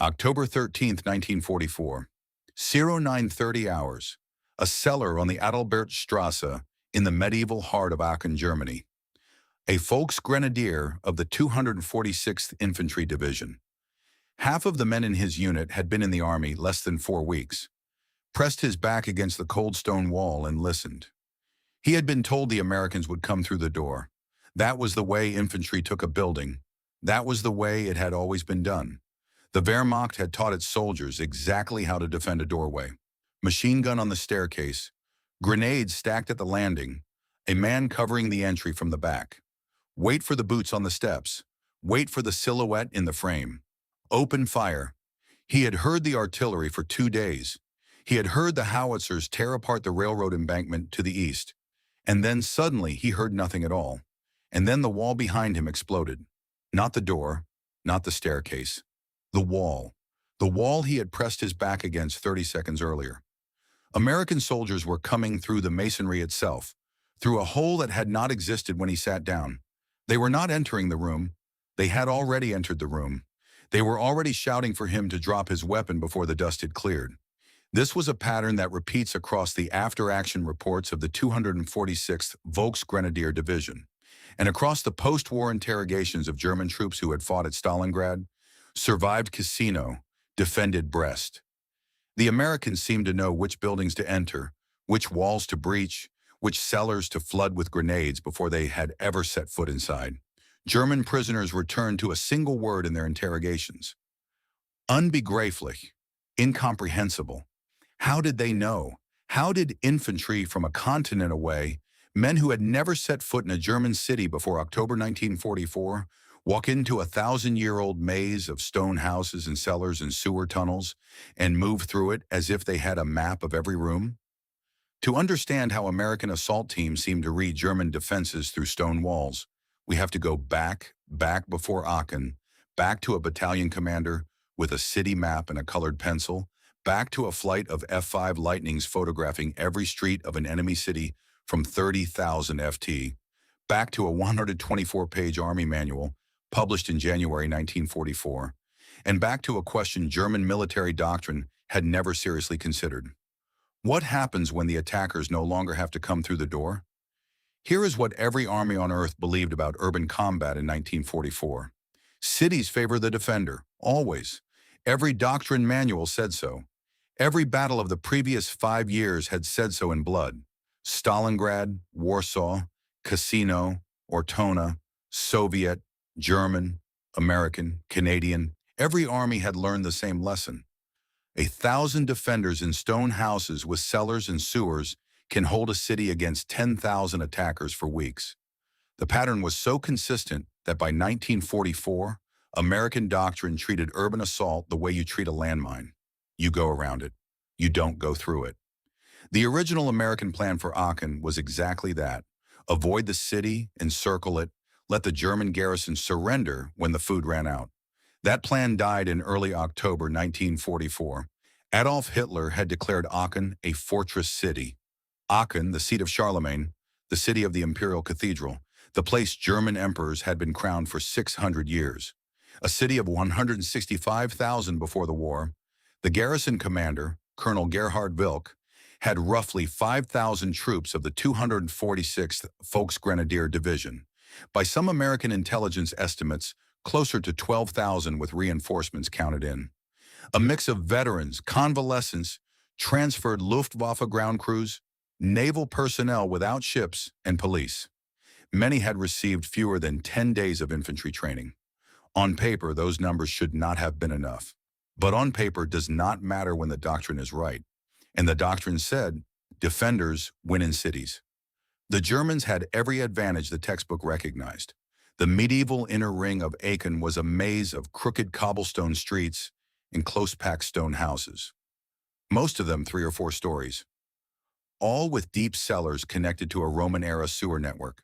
October 13th, 1944. 0930 hours. A cellar on the Adalbertstrasse in the medieval heart of Aachen, Germany. A Volksgrenadier of the 246th Infantry Division. Half of the men in his unit had been in the army less than 4 weeks. Pressed his back against the cold stone wall and listened. He had been told the Americans would come through the door. That was the way infantry took a building. That was the way it had always been done. The Wehrmacht had taught its soldiers exactly how to defend a doorway. Machine gun on the staircase, grenades stacked at the landing, a man covering the entry from the back. Wait for the boots on the steps. Wait for the silhouette in the frame. Open fire. He had heard the artillery for 2 days. He had heard the howitzers tear apart the railroad embankment to the east. And then suddenly he heard nothing at all. And then the wall behind him exploded. Not the door, not the staircase. The wall. The wall he had pressed his back against 30 seconds earlier. American soldiers were coming through the masonry itself, through a hole that had not existed when he sat down. They were not entering the room. They had already entered the room. They were already shouting for him to drop his weapon before the dust had cleared. This was a pattern that repeats across the after-action reports of the 246th Volksgrenadier Division, and across the post-war interrogations of German troops who had fought at Stalingrad, survived Cassino, defended Brest. The Americans seemed to know which buildings to enter, which walls to breach, which cellars to flood with grenades before they had ever set foot inside. German prisoners returned to a single word in their interrogations. Unbegreiflich, incomprehensible. How did they know? How did infantry from a continent away, men who had never set foot in a German city before October 1944, walk into a 1,000-year-old maze of stone houses and cellars and sewer tunnels and move through it as if they had a map of every room? To understand how American assault teams seemed to read German defenses through stone walls, we have to go back before Aachen, back to a battalion commander with a city map and a colored pencil, back to a flight of F-5 Lightnings photographing every street of an enemy city from 30,000 FT, back to a 124-page Army manual published in January 1944, and back to a question German military doctrine had never seriously considered. What happens when the attackers no longer have to come through the door? Here is what every army on earth believed about urban combat in 1944. Cities favor the defender, always. Every doctrine manual said so. Every battle of the previous 5 years had said so in blood. Stalingrad, Warsaw, Cassino, Ortona, Soviet, German, American, Canadian, every army had learned the same lesson. 1,000 defenders in stone houses with cellars and sewers can hold a city against 10,000 attackers for weeks. The pattern was so consistent that by 1944, American doctrine treated urban assault the way you treat a landmine. You go around it. You don't go through it. The original American plan for Aachen was exactly that. Avoid the city, encircle it, let the German garrison surrender when the food ran out. That plan died in early October 1944. Adolf Hitler had declared Aachen a fortress city. Aachen, the seat of Charlemagne, the city of the imperial cathedral, the place German emperors had been crowned for 600 years. A city of 165,000 before the war, the garrison commander, Colonel Gerhard Wilk, had roughly 5,000 troops of the 246th Volksgrenadier Division. By some American intelligence estimates, closer to 12,000 with reinforcements counted in. A mix of veterans, convalescents, transferred Luftwaffe ground crews, naval personnel without ships, and police. Many had received fewer than 10 days of infantry training. On paper, those numbers should not have been enough. But on paper does not matter when the doctrine is right. And the doctrine said, defenders win in cities. The Germans had every advantage the textbook recognized. The medieval inner ring of Aachen was a maze of crooked cobblestone streets and close-packed stone houses. Most of them 3 or 4 stories. All with deep cellars connected to a Roman-era sewer network.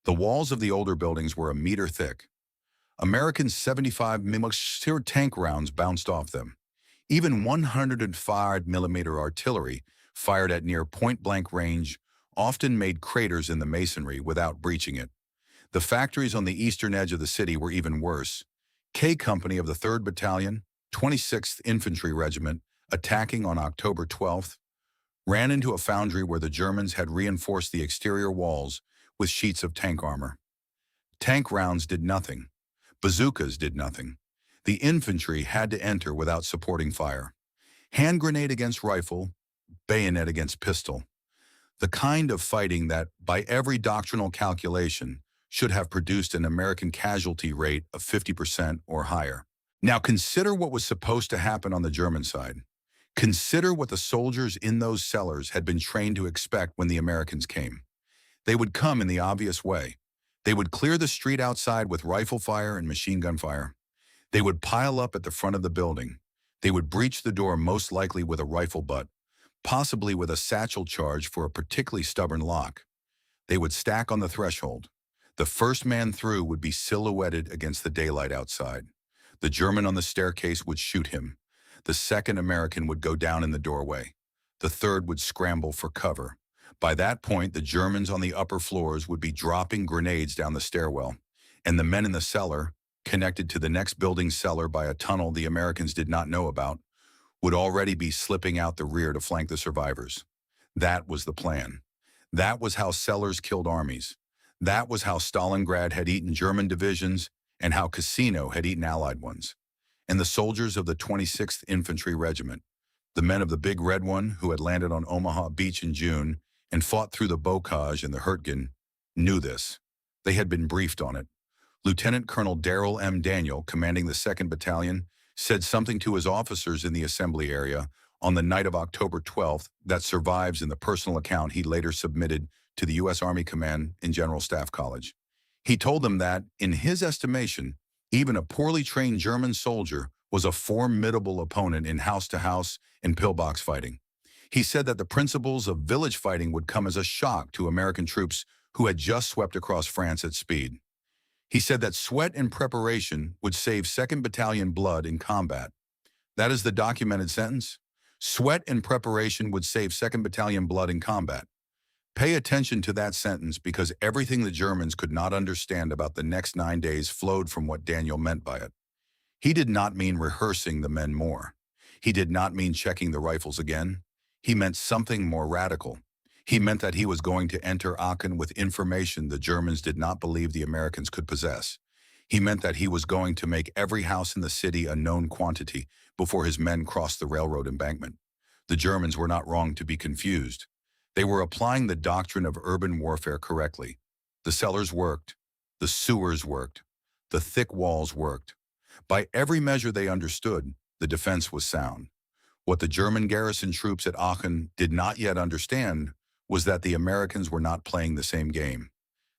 The walls of the older buildings were a meter thick. American 75 mm tank rounds bounced off them. Even 105mm artillery, fired at near point-blank range, often made craters in the masonry without breaching it. The factories on the eastern edge of the city were even worse. K Company of the 3rd Battalion, 26th Infantry Regiment, attacking on October 12th, ran into a foundry where the Germans had reinforced the exterior walls with sheets of tank armor. Tank rounds did nothing. Bazookas did nothing. The infantry had to enter without supporting fire. Hand grenade against rifle, bayonet against pistol. The kind of fighting that, by every doctrinal calculation, should have produced an American casualty rate of 50% or higher. Now consider what was supposed to happen on the German side. Consider what the soldiers in those cellars had been trained to expect when the Americans came. They would come in the obvious way. They would clear the street outside with rifle fire and machine gun fire. They would pile up at the front of the building. They would breach the door most likely with a rifle butt, possibly with a satchel charge for a particularly stubborn lock. They would stack on the threshold. The first man through would be silhouetted against the daylight outside. The German on the staircase would shoot him. The second American would go down in the doorway. The third would scramble for cover. By that point, the Germans on the upper floors would be dropping grenades down the stairwell, and the men in the cellar, connected to the next building's cellar by a tunnel the Americans did not know about, would already be slipping out the rear to flank the survivors. That was the plan. That was how cellars killed armies. That was how Stalingrad had eaten German divisions and how Cassino had eaten Allied ones. And the soldiers of the 26th Infantry Regiment, the men of the Big Red One who had landed on Omaha Beach in June and fought through the Bocage and the Hurtgen, knew this. They had been briefed on it. Lieutenant Colonel Darrell M. Daniel, commanding the 2nd Battalion, said something to his officers in the assembly area on the night of October 12th that survives in the personal account he later submitted to the U.S. Army Command in General Staff College. He told them that, in his estimation, even a poorly trained German soldier was a formidable opponent in house-to-house and pillbox fighting. He said that the principles of village fighting would come as a shock to American troops who had just swept across France at speed. He said that sweat and preparation would save 2nd Battalion blood in combat. That is the documented sentence. Sweat and preparation would save 2nd Battalion blood in combat. Pay attention to that sentence because everything the Germans could not understand about the next 9 days flowed from what Daniel meant by it. He did not mean rehearsing the men more. He did not mean checking the rifles again. He meant something more radical. He meant that he was going to enter Aachen with information the Germans did not believe the Americans could possess. He meant that he was going to make every house in the city a known quantity before his men crossed the railroad embankment. The Germans were not wrong to be confused. They were applying the doctrine of urban warfare correctly. The cellars worked. The sewers worked. The thick walls worked. By every measure they understood, the defense was sound. What the German garrison troops at Aachen did not yet understand was that the Americans were not playing the same game.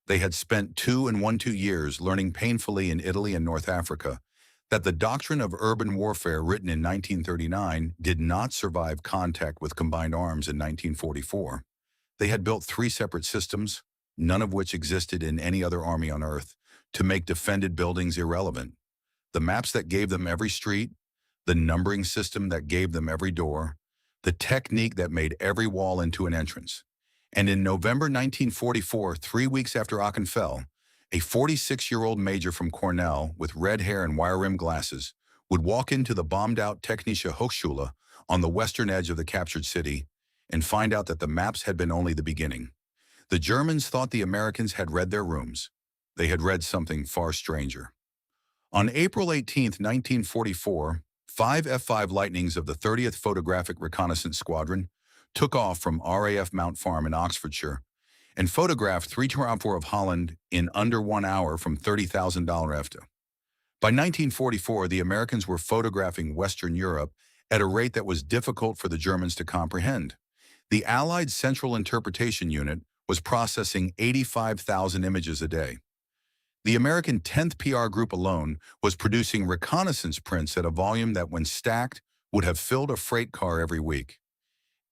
They had spent 2 and 1/2 years learning painfully in Italy and North Africa that the doctrine of urban warfare written in 1939 did not survive contact with combined arms in 1944. They had built 3 separate systems, none of which existed in any other army on Earth, to make defended buildings irrelevant. The maps that gave them every street, the numbering system that gave them every door, the technique that made every wall into an entrance. And in November 1944, 3 weeks after Aachen fell, a 46-year-old major from Cornell with red hair and wire-rimmed glasses would walk into the bombed-out Technische Hochschule on the western edge of the captured city and find out that the maps had been only the beginning. The Germans thought the Americans had read their rooms. They had read something far stranger. On April 18, 1944, 5 F-5 Lightnings of the 30th Photographic Reconnaissance Squadron took off from RAF Mount Farm in Oxfordshire and photographed 324 of Holland in under 1 hour from 30,000 Dollarefte. By 1944, the Americans were photographing Western Europe at a rate that was difficult for the Germans to comprehend. The Allied Central Interpretation Unit was processing 85,000 images a day. The American 10th PR Group alone was producing reconnaissance prints at a volume that, when stacked, would have filled a freight car every week.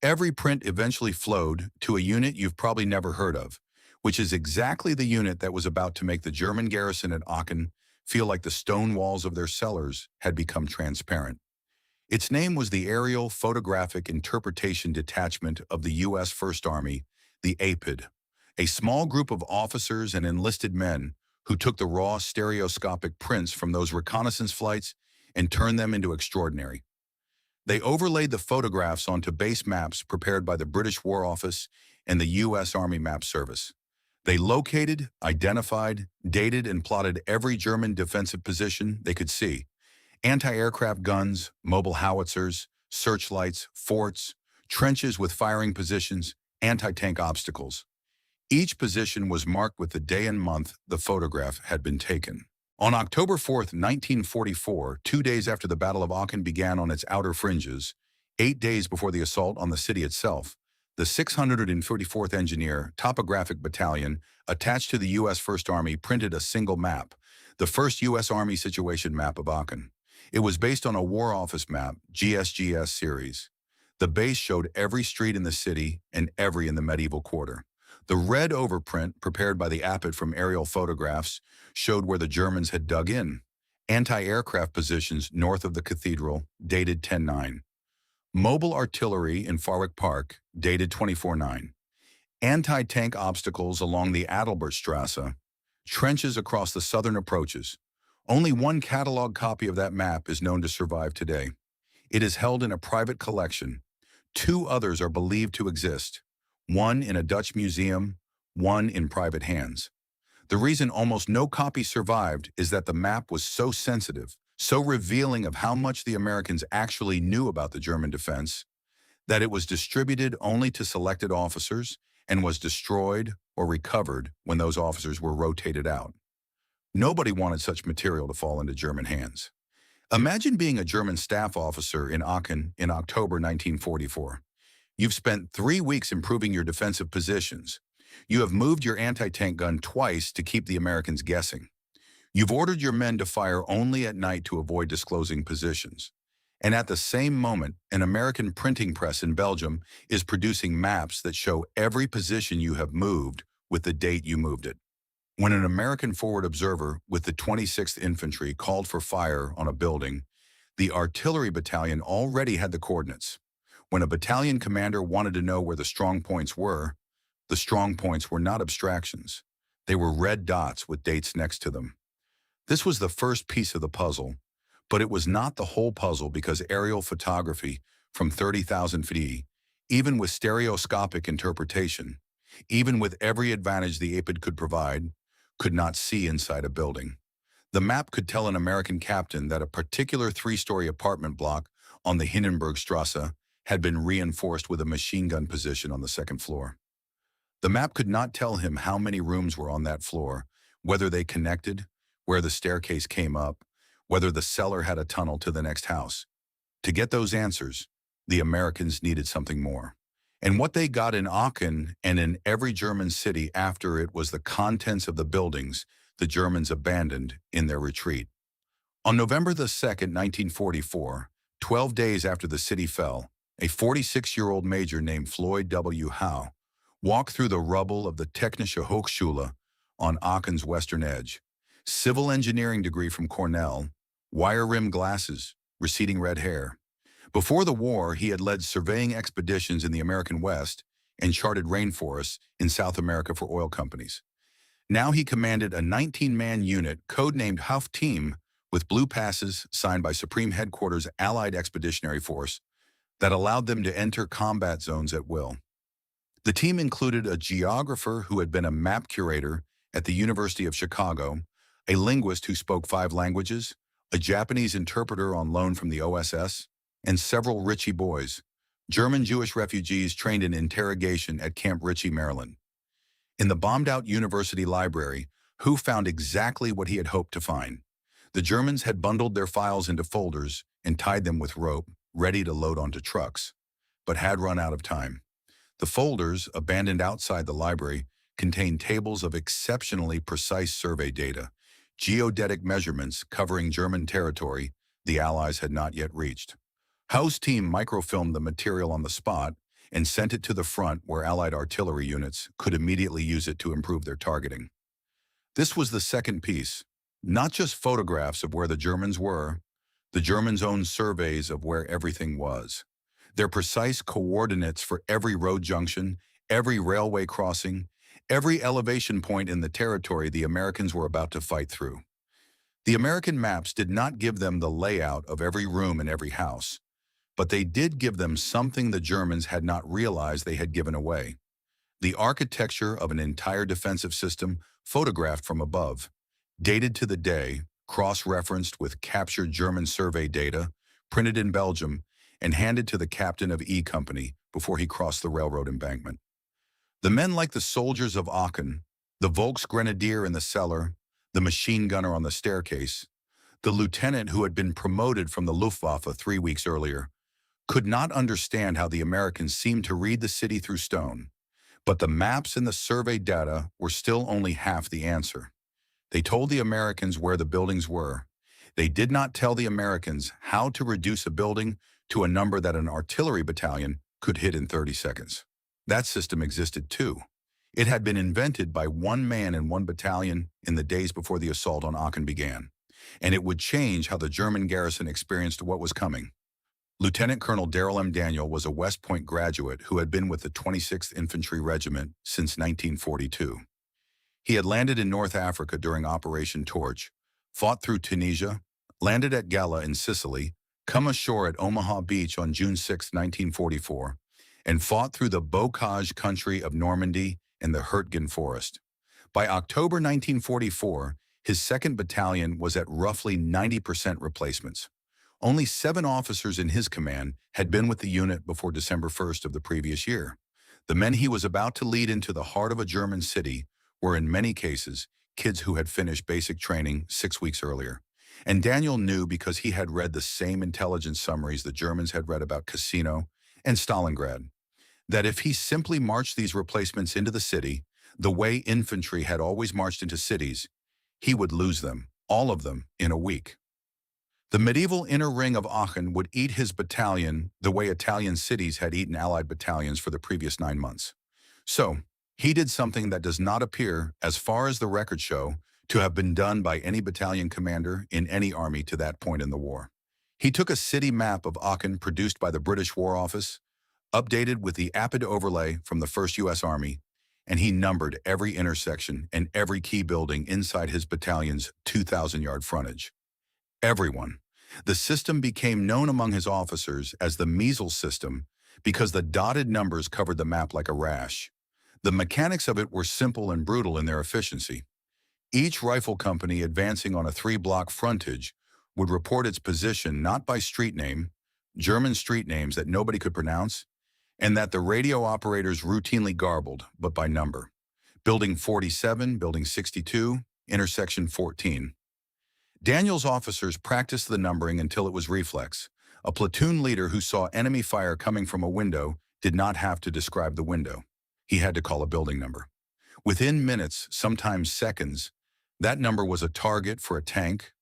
Every print eventually flowed to a unit you've probably never heard of, which is exactly the unit that was about to make the German garrison at Aachen feel like the stone walls of their cellars had become transparent. Its name was the Aerial Photographic Interpretation Detachment of the U.S. First Army, the APID, a small group of officers and enlisted men who took the raw stereoscopic prints from those reconnaissance flights and turn them into extraordinary. They overlaid the photographs onto base maps prepared by the British War Office and the U.S. Army Map Service. They located, identified, dated, and plotted every German defensive position they could see: anti-aircraft guns, mobile howitzers, searchlights, forts, trenches with firing positions, anti-tank obstacles. Each position was marked with the day and month the photograph had been taken. On October 4, 1944, 2 days after the Battle of Aachen began on its outer fringes, 8 days before the assault on the city itself, the 644th Engineer Topographic Battalion, attached to the U.S. First Army, printed a single map, the first U.S. Army situation map of Aachen. It was based on a War Office map, GSGS series. The base showed every street in the city and every in the medieval quarter. The red overprint, prepared by the Appet from aerial photographs, showed where the Germans had dug in: anti-aircraft positions north of the cathedral, dated 10/9. Mobile artillery in Farwick Park, dated 24/9. Anti-tank obstacles along the Adalbertstrasse, trenches across the southern approaches. Only one catalog copy of that map is known to survive today. It is held in a private collection. 2 others are believed to exist, one in a Dutch museum, one in private hands. The reason almost no copy survived is that the map was so sensitive, so revealing of how much the Americans actually knew about the German defense, that it was distributed only to selected officers and was destroyed or recovered when those officers were rotated out. Nobody wanted such material to fall into German hands. Imagine being a German staff officer in Aachen in October 1944. You've spent 3 weeks improving your defensive positions. You have moved your anti-tank gun twice to keep the Americans guessing. You've ordered your men to fire only at night to avoid disclosing positions. And at the same moment, an American printing press in Belgium is producing maps that show every position you have moved with the date you moved it. When an American forward observer with the 26th Infantry called for fire on a building, the artillery battalion already had the coordinates. When a battalion commander wanted to know where the strong points were, the strong points were not abstractions. They were red dots with dates next to them. This was the first piece of the puzzle, but it was not the whole puzzle, because aerial photography from 30,000 feet, even with stereoscopic interpretation, even with every advantage the Appet could provide, could not see inside a building. The map could tell an American captain that a particular 3-story apartment block on the Hindenburgstrasse had been reinforced with a machine gun position on the 2nd floor. The map could not tell him how many rooms were on that floor, whether they connected, where the staircase came up, whether the cellar had a tunnel to the next house. To get those answers, the Americans needed something more. And what they got in Aachen and in every German city after it was the contents of the buildings the Germans abandoned in their retreat. On November 2nd, 1944, 12 days after the city fell, a 46-year-old major named Floyd W. Howe walked through the rubble of the Technische Hochschule on Aachen's western edge. Civil engineering degree from Cornell, wire-rimmed glasses, receding red hair. Before the war, he had led surveying expeditions in the American West and charted rainforests in South America for oil companies. Now he commanded a 19-man unit codenamed Hauf Team with blue passes signed by Supreme Headquarters Allied Expeditionary Force that allowed them to enter combat zones at will. The team included a geographer who had been a map curator at the University of Chicago, a linguist who spoke 5 languages, a Japanese interpreter on loan from the OSS, and several Ritchie boys, German Jewish refugees trained in interrogation at Camp Ritchie, Maryland. In the bombed-out university library, Hu found exactly what he had hoped to find. The Germans had bundled their files into folders and tied them with rope, ready to load onto trucks, but had run out of time. The folders, abandoned outside the library, contained tables of exceptionally precise survey data, geodetic measurements covering German territory the Allies had not yet reached. Howe's team microfilmed the material on the spot and sent it to the front, where Allied artillery units could immediately use it to improve their targeting. This was the second piece, not just photographs of where the Germans were, the Germans' own surveys of where everything was. Their precise coordinates for every road junction, every railway crossing, every elevation point in the territory the Americans were about to fight through. The American maps did not give them the layout of every room in every house, but they did give them something the Germans had not realized they had given away: the architecture of an entire defensive system photographed from above, dated to the day, cross-referenced with captured German survey data, printed in Belgium, and handed to the captain of E Company before he crossed the railroad embankment. The men like the soldiers of Aachen, the Volksgrenadier in the cellar, the machine gunner on the staircase, the lieutenant who had been promoted from the Luftwaffe 3 weeks earlier, could not understand how the Americans seemed to read the city through stone. But the maps and the survey data were still only half the answer. They told the Americans where the buildings were. They did not tell the Americans how to reduce a building to a number that an artillery battalion could hit in 30 seconds. That system existed too. It had been invented by one man in one battalion in the days before the assault on Aachen began, and it would change how the German garrison experienced what was coming. Lieutenant Colonel Darrell M. Daniel was a West Point graduate who had been with the 26th Infantry Regiment since 1942. He had landed in North Africa during Operation Torch, fought through Tunisia, landed at Gela in Sicily, come ashore at Omaha Beach on June 6, 1944, and fought through the Bocage country of Normandy and the Hurtgen Forest. By October 1944, his 2nd Battalion was at roughly 90% replacements. Only 7 officers in his command had been with the unit before December 1st of the previous year. The men he was about to lead into the heart of a German city were in many cases kids who had finished basic training 6 weeks earlier. And Daniel knew because he had read the same intelligence summaries the Germans had read about Cassino and Stalingrad, that if he simply marched these replacements into the city, the way infantry had always marched into cities, he would lose them, all of them, in a week. The medieval inner ring of Aachen would eat his battalion the way Italian cities had eaten Allied battalions for the previous 9 months. So, he did something that does not appear, as far as the records show, to have been done by any battalion commander in any army to that point in the war. He took a city map of Aachen produced by the British War Office, updated with the APID overlay from the 1st U.S. Army, and he numbered every intersection and every key building inside his battalion's 2,000-yard frontage. Everyone. The system became known among his officers as the measles system because the dotted numbers covered the map like a rash. The mechanics of it were simple and brutal in their efficiency. Each rifle company advancing on a 3-block frontage would report its position not by street name, German street names that nobody could pronounce, and that the radio operators routinely garbled, but by number. Building 47, Building 62, intersection 14. Daniel's officers practiced the numbering until it was reflex. A platoon leader who saw enemy fire coming from a window did not have to describe the window. He had to call a building number. Within minutes, sometimes seconds, that number was a target for a tank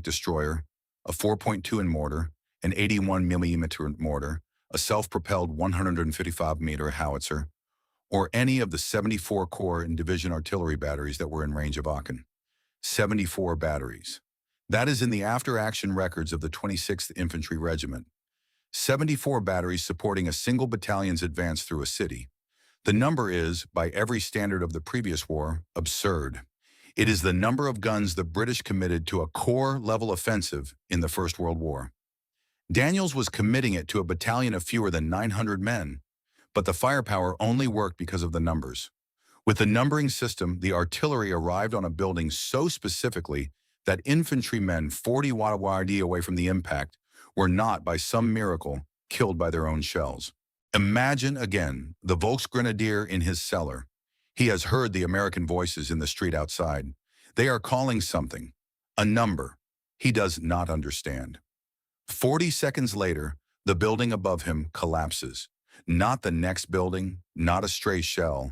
destroyer, a 4.2 in mortar, an 81 millimeter mortar, a self-propelled 155-meter howitzer, or any of the 74 corps and division artillery batteries that were in range of Aachen. 74 batteries. That is in the after-action records of the 26th Infantry Regiment. 74 batteries supporting a single battalion's advance through a city. The number is, by every standard of the previous war, absurd. It is the number of guns the British committed to a corps-level offensive in the First World War. Daniels was committing it to a battalion of fewer than 900 men, but the firepower only worked because of the numbers. With the numbering system, the artillery arrived on a building so specifically that infantrymen 40 WWII away from the impact were not, by some miracle, killed by their own shells. Imagine, again, the Volksgrenadier in his cellar. He has heard the American voices in the street outside. They are calling something, a number. He does not understand. 40 seconds later, the building above him collapses. Not the next building, not a stray shell.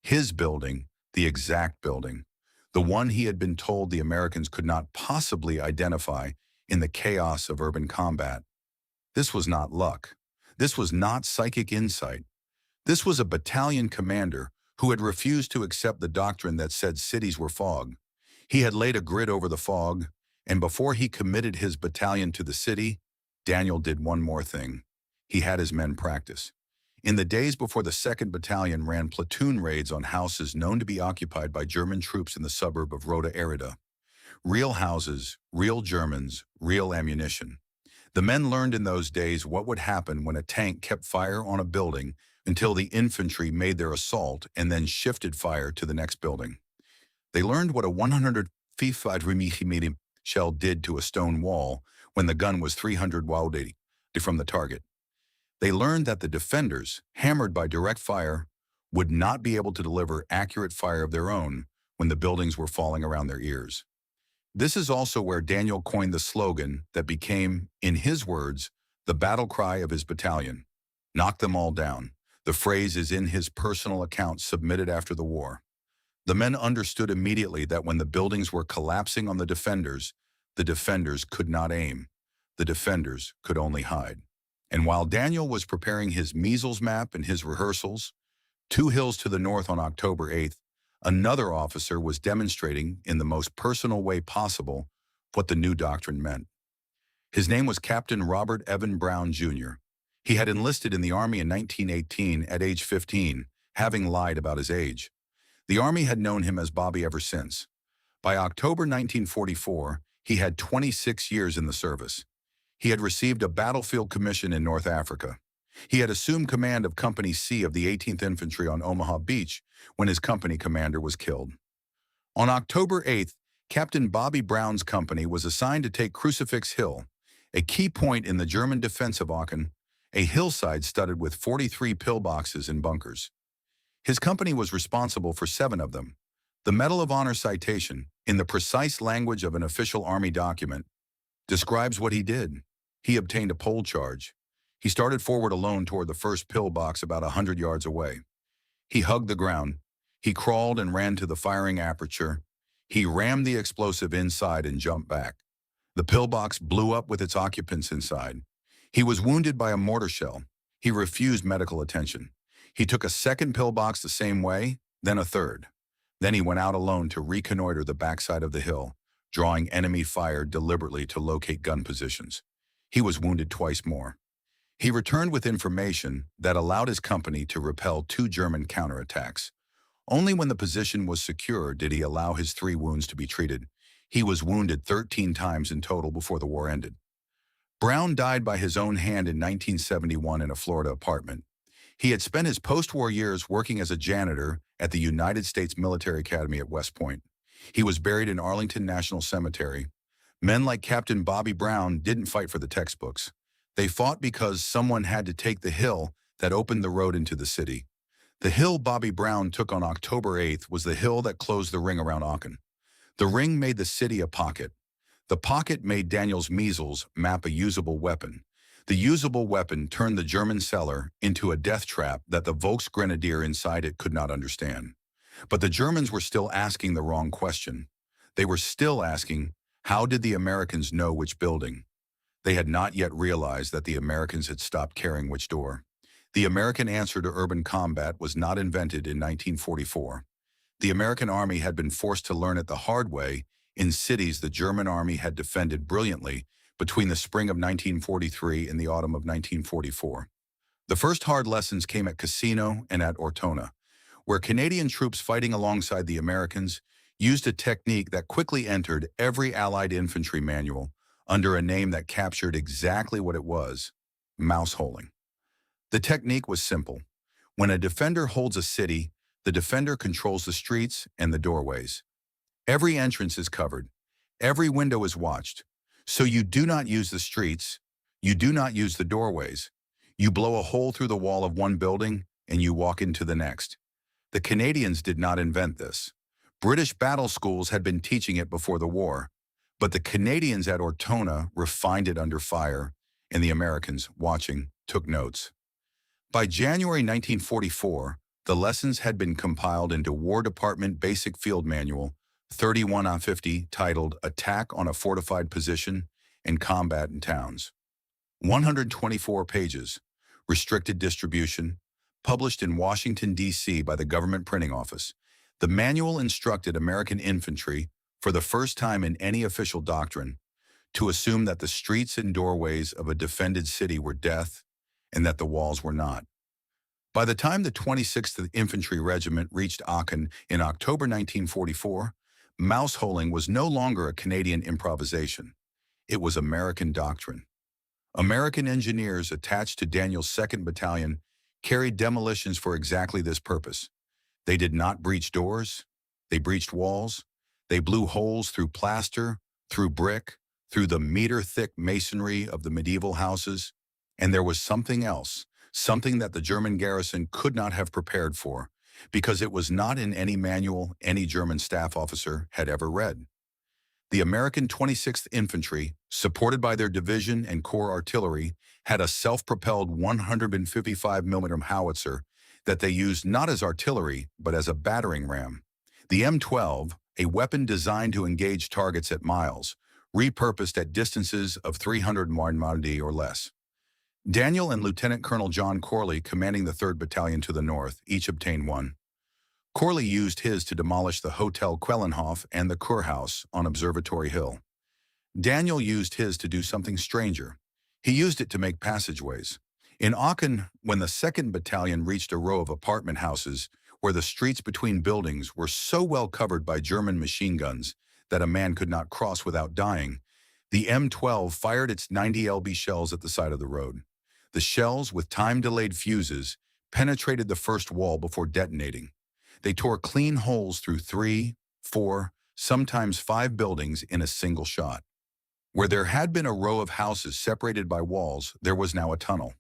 His building, the exact building, the one he had been told the Americans could not possibly identify in the chaos of urban combat. This was not luck. This was not psychic insight. This was a battalion commander who had refused to accept the doctrine that said cities were fog. He had laid a grid over the fog, and before he committed his battalion to the city, Daniel did one more thing. He had his men practice. In the days before the 2nd Battalion ran platoon raids on houses known to be occupied by German troops in the suburb of Roda Erida. Real houses, real Germans, real ammunition. The men learned in those days what would happen when a tank kept fire on a building until the infantry made their assault and then shifted fire to the next building. They learned what a 155 mm shell did to a stone wall when the gun was 300 WWII from the target. They learned that the defenders, hammered by direct fire, would not be able to deliver accurate fire of their own when the buildings were falling around their ears. This is also where Daniel coined the slogan that became, in his words, the battle cry of his battalion. Knock them all down. The phrase is in his personal account submitted after the war. The men understood immediately that when the buildings were collapsing on the defenders could not aim. The defenders could only hide. And while Daniel was preparing his measles map and his rehearsals, 2 hills to the north on October 8th, another officer was demonstrating in the most personal way possible what the new doctrine meant. His name was Captain Robert Evan Brown, Jr. He had enlisted in the Army in 1918 at age 15, having lied about his age. The Army had known him as Bobby ever since. By October 1944, he had 26 years in the service. He had received a battlefield commission in North Africa. He had assumed command of Company C of the 18th Infantry on Omaha Beach when his company commander was killed. On October 8th, Captain Bobby Brown's company was assigned to take Crucifix Hill, a key point in the German defense of Aachen, a hillside studded with 43 pillboxes and bunkers. His company was responsible for 7 of them. The Medal of Honor citation, in the precise language of an official Army document, describes what he did. He obtained a pole charge. He started forward alone toward the first pillbox about 100 yards away. He hugged the ground. He crawled and ran to the firing aperture. He rammed the explosive inside and jumped back. The pillbox blew up with its occupants inside. He was wounded by a mortar shell. He refused medical attention. He took a second pillbox the same way, then a third. Then he went out alone to reconnoiter the backside of the hill, drawing enemy fire deliberately to locate gun positions. He was wounded twice more. He returned with information that allowed his company to repel 2 German counterattacks. Only when the position was secure did he allow his 3 wounds to be treated. He was wounded 13 times in total before the war ended. Brown died by his own hand in 1971 in a Florida apartment. He had spent his post-war years working as a janitor at the United States Military Academy at West Point. He was buried in Arlington National Cemetery. Men like Captain Bobby Brown didn't fight for the textbooks. They fought because someone had to take the hill that opened the road into the city. The hill Bobby Brown took on October 8th was the hill that closed the ring around Aachen. The ring made the city a pocket. The pocket made Daniel's measles map a usable weapon. The usable weapon turned the German cellar into a death trap that the Volksgrenadier inside it could not understand. But the Germans were still asking the wrong question. They were still asking, how did the Americans know which building? They had not yet realized that the Americans had stopped caring which door. The American answer to urban combat was not invented in 1944. The American Army had been forced to learn it the hard way in cities the German Army had defended brilliantly between the spring of 1943 and the autumn of 1944. The first hard lessons came at Cassino and at Ortona, where Canadian troops fighting alongside the Americans used a technique that quickly entered every Allied infantry manual under a name that captured exactly what it was: mouseholing. The technique was simple. When a defender holds a city, the defender controls the streets and the doorways. Every entrance is covered. Every window is watched. So you do not use the streets. You do not use the doorways. You blow a hole through the wall of one building and you walk into the next. The Canadians did not invent this. British battle schools had been teaching it before the war, but the Canadians at Ortona refined it under fire, and the Americans, watching, took notes. By January 1944, the lessons had been compiled into War Department Basic Field Manual 31-50 titled Attack on a Fortified Position and Combat in Towns. 124 pages, restricted distribution, published in Washington, D.C. by the Government Printing Office. The manual instructed American infantry, for the first time in any official doctrine, to assume that the streets and doorways of a defended city were death and that the walls were not. By the time the 26th Infantry Regiment reached Aachen in October 1944, Mouseholing was no longer a Canadian improvisation. It was American doctrine. American engineers attached to Daniel's 2nd Battalion carried demolitions for exactly this purpose. They did not breach doors. They breached walls. They blew holes through plaster, through brick, through the meter-thick masonry of the medieval houses. And there was something else, something that the German garrison could not have prepared for, because it was not in any manual any German staff officer had ever read. The American 26th Infantry, supported by their division and corps artillery, had a self-propelled 155mm howitzer that they used not as artillery, but as a battering ram. The M12, a weapon designed to engage targets at miles, repurposed at distances of 300 miles or less. Daniel and Lieutenant Colonel John Corley, commanding the 3rd Battalion to the north, each obtained one. Corley used his to demolish the Hotel Quellenhof and the Kurhaus on Observatory Hill. Daniel used his to do something stranger. He used it to make passageways. In Aachen, when the 2nd Battalion reached a row of apartment houses where the streets between buildings were so well covered by German machine guns that a man could not cross without dying, the M12 fired its 90 lb shells at the side of the road. The shells, with time-delayed fuses, penetrated the first wall before detonating. They tore clean holes through 3, 4, sometimes 5 buildings in a single shot. Where there had been a row of houses separated by walls, there was now a tunnel.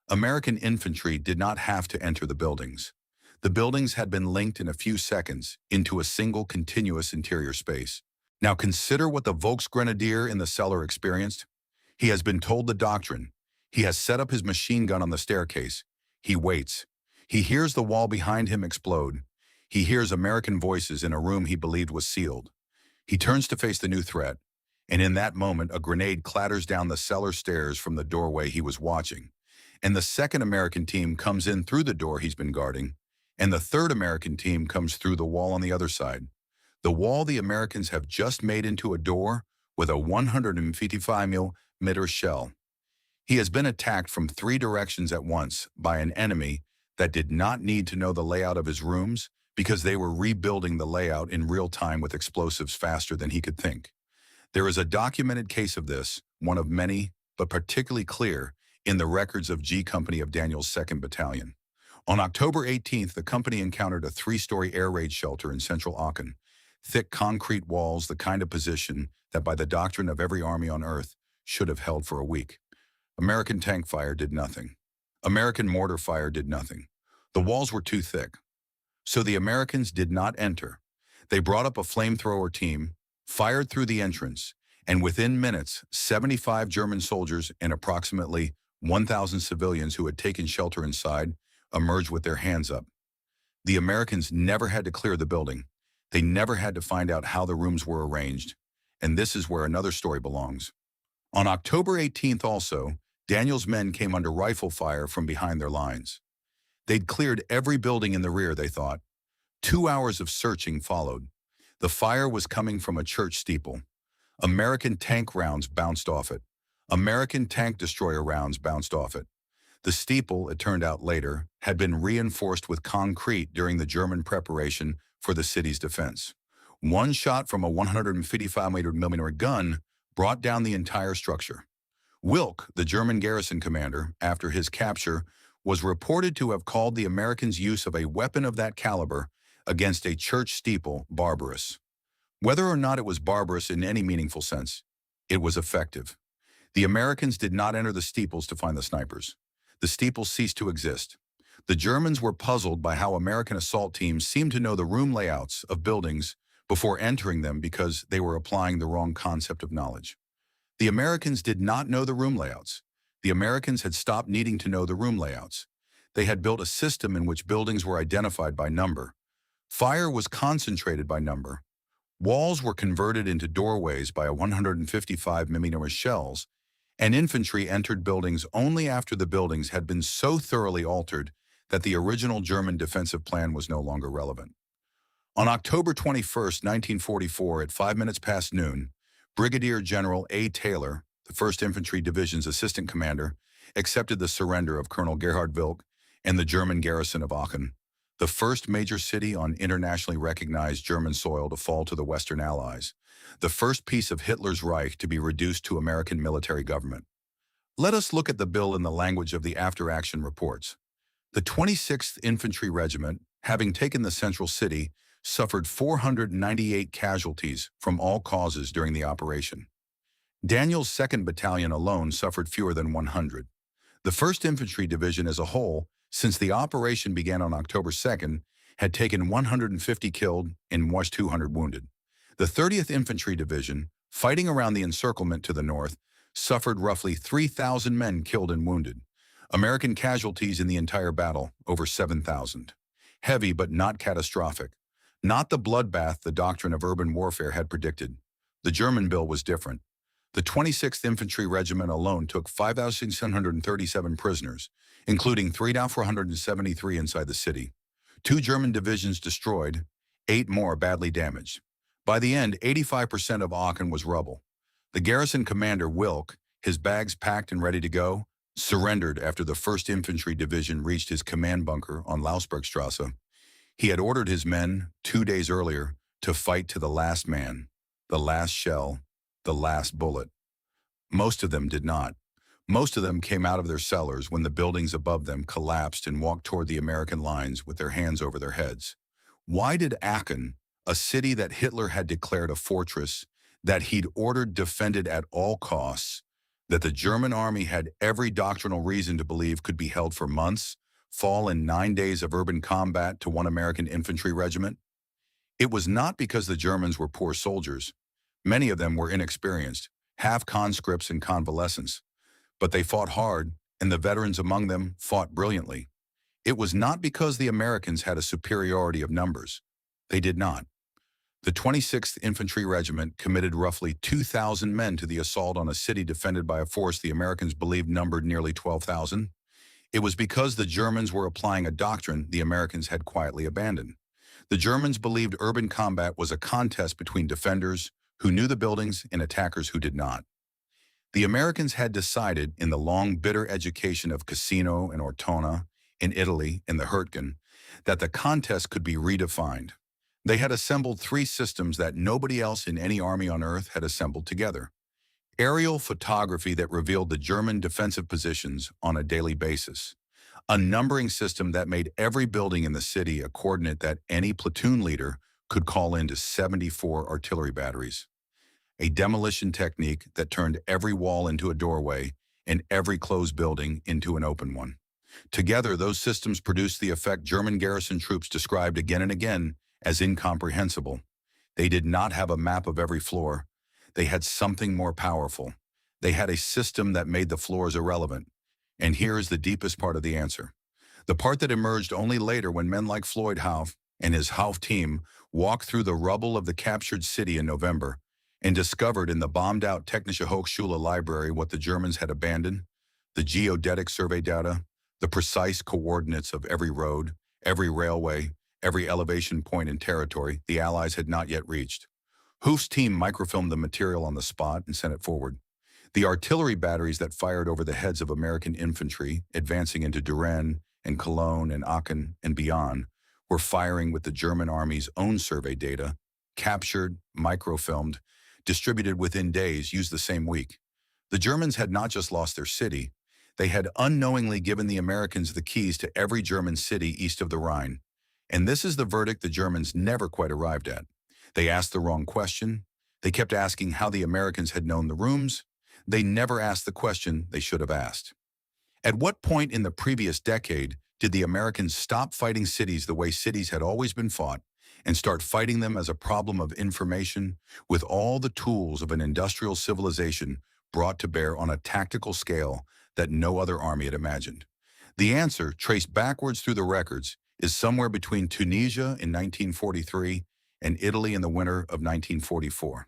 American infantry did not have to enter the buildings. The buildings had been linked in a few seconds into a single continuous interior space. Now consider what the Volksgrenadier in the cellar experienced. He has been told the doctrine. He has set up his machine gun on the staircase. He waits. He hears the wall behind him explode. He hears American voices in a room he believed was sealed. He turns to face the new threat, and in that moment a grenade clatters down the cellar stairs from the doorway he was watching. And the 2nd American team comes in through the door he's been guarding, and the 3rd American team comes through the wall on the other side. The wall the Americans have just made into a door with a 155mm shell. He has been attacked from 3 directions at once by an enemy that did not need to know the layout of his rooms because they were rebuilding the layout in real time with explosives faster than he could think. There is a documented case of this, one of many, but particularly clear, in the records of G Company of Daniel's 2nd Battalion. On October 18th, the company encountered a 3-story air raid shelter in central Aachen. Thick concrete walls, the kind of position that by the doctrine of every army on earth should have held for a week. American tank fire did nothing. American mortar fire did nothing. The walls were too thick. So the Americans did not enter. They brought up a flamethrower team, fired through the entrance, and within minutes, 75 German soldiers and approximately 1,000 civilians who had taken shelter inside emerged with their hands up. The Americans never had to clear the building. They never had to find out how the rooms were arranged. And this is where another story belongs. On October 18th also, Daniel's men came under rifle fire from behind their lines. They'd cleared every building in the rear, they thought. 2 hours of searching followed. The fire was coming from a church steeple. American tank rounds bounced off it. American tank destroyer rounds bounced off it. The steeple, it turned out later, had been reinforced with concrete during the German preparation for the city's defense. One shot from a 155mm gun brought down the entire structure. Wilk, the German garrison commander, after his capture, was reported to have called the Americans' use of a weapon of that caliber against a church steeple barbarous. Whether or not it was barbarous in any meaningful sense, it was effective. The Americans did not enter the steeples to find the snipers. The steeples ceased to exist. The Germans were puzzled by how American assault teams seemed to know the room layouts of buildings before entering them because they were applying the wrong concept of knowledge. The Americans did not know the room layouts. The Americans had stopped needing to know the room layouts. They had built a system in which buildings were identified by number. Fire was concentrated by number. Walls were converted into doorways by 155mm shells, and infantry entered buildings only after the buildings had been so thoroughly altered that the original German defensive plan was no longer relevant. On October 21st, 1944, at 5 minutes past noon, Brigadier General A. Taylor, the 1st Infantry Division's assistant commander, accepted the surrender of Colonel Gerhard Wilk and the German garrison of Aachen. the first major city on internationally recognized German soil to fall to the Western Allies, the first piece of Hitler's Reich to be reduced to American military government. Let us look at the bill in the language of the after-action reports. The 26th Infantry Regiment, having taken the central city, suffered 498 casualties from all causes during the operation. Daniel's 2nd Battalion alone suffered fewer than 100. The 1st Infantry Division as a whole, since the operation began on October 2nd, had taken 150 killed and was 200 wounded. The 30th Infantry Division, fighting around the encirclement to the north, suffered roughly 3,000 men killed and wounded. American casualties in the entire battle, over 7,000. Heavy but not catastrophic. Not the bloodbath the doctrine of urban warfare had predicted. The German bill was different. The 26th Infantry Regiment alone took 5,737 prisoners, including 3,473 inside the city. 2 German divisions destroyed, 8 more badly damaged. By the end, 85% of Aachen was rubble. The garrison commander, Wilk, his bags packed and ready to go, surrendered after the 1st Infantry Division reached his command bunker on Lausbergstrasse. He had ordered his men, 2 days earlier, to fight to the last man, the last shell, the last bullet. Most of them did not. Most of them came out of their cellars when the buildings above them collapsed and walked toward the American lines with their hands over their heads. Why did Aachen, a city that Hitler had declared a fortress, that he'd ordered defended at all costs, that the German army had every doctrinal reason to believe could be held for months, fall in 9 days of urban combat to 1 American infantry regiment? It was not because the Germans were poor soldiers. Many of them were inexperienced, half conscripts and convalescents. But they fought hard, and the veterans among them fought brilliantly. It was not because the Americans had a superiority of numbers. They did not. The 26th Infantry Regiment committed roughly 2,000 men to the assault on a city defended by a force the Americans believed numbered nearly 12,000. It was because the Germans were applying a doctrine the Americans had quietly abandoned. The Germans believed urban combat was a contest between defenders who knew the buildings and attackers who did not. The Americans had decided in the long, bitter education of Cassino and Ortona, in Italy, in the Hurtgen, that the contest could be redefined. They had assembled 3 systems that nobody else in any army on earth had assembled together. Aerial photography that revealed the German defensive positions on a daily basis. A numbering system that made every building in the city a coordinate that any platoon leader could call into 74 artillery batteries. A demolition technique that turned every wall into a doorway and every closed building into an open one. Together, those systems produced the effect German garrison troops described again and again as incomprehensible. They did not have a map of every floor. They had something more powerful. They had a system that made the floors irrelevant. And here is the deepest part of the answer. The part that emerged only later when men like Floyd Hauff and his Hauff team walked through the rubble of the captured city in November and discovered in the bombed-out Technische Hochschule library what the Germans had abandoned: the geodetic survey data, the precise coordinates of every road, every railway, every elevation point in territory the Allies had not yet reached. Houff's team microfilmed the material on the spot and sent it forward. The artillery batteries that fired over the heads of American infantry, advancing into Duren and Cologne and Aachen and beyond, were firing with the German army's own survey data, captured, microfilmed, distributed within days, used the same week. The Germans had not just lost their city, they had unknowingly given the Americans the keys to every German city east of the Rhine. And this is the verdict the Germans never quite arrived at. They asked the wrong question. They kept asking how the Americans had known the rooms. They never asked the question they should have asked. At what point in the previous decade did the Americans stop fighting cities the way cities had always been fought and start fighting them as a problem of information with all the tools of an industrial civilization brought to bear on a tactical scale that no other army had imagined? The answer, traced backwards through the records, is somewhere between Tunisia in 1943 and Italy in the winter of 1944.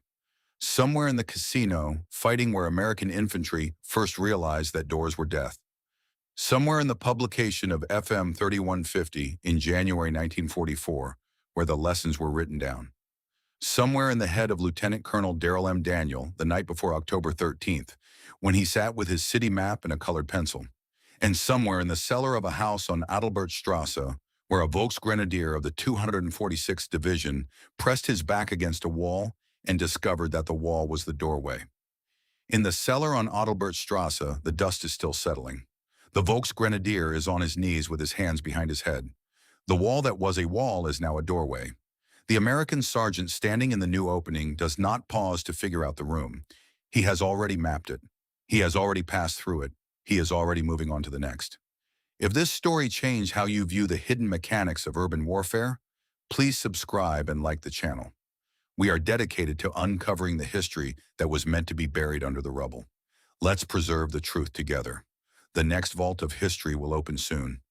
Somewhere in the Casino, fighting where American infantry first realized that doors were death. Somewhere in the publication of FM 3150 in January 1944, where the lessons were written down. Somewhere in the head of Lieutenant Colonel Darrell M. Daniel the night before October 13th, when he sat with his city map and a colored pencil. And somewhere in the cellar of a house on Adalbertstrasse, where a Volksgrenadier of the 246th Division pressed his back against a wall and discovered that the wall was the doorway. In the cellar on Adalbertstrasse, the dust is still settling. The Volksgrenadier is on his knees with his hands behind his head. The wall that was a wall is now a doorway. The American sergeant standing in the new opening does not pause to figure out the room. He has already mapped it. He has already passed through it. He is already moving on to the next. If this story changed how you view the hidden mechanics of urban warfare, please subscribe and like the channel. We are dedicated to uncovering the history that was meant to be buried under the rubble. Let's preserve the truth together. The next vault of history will open soon.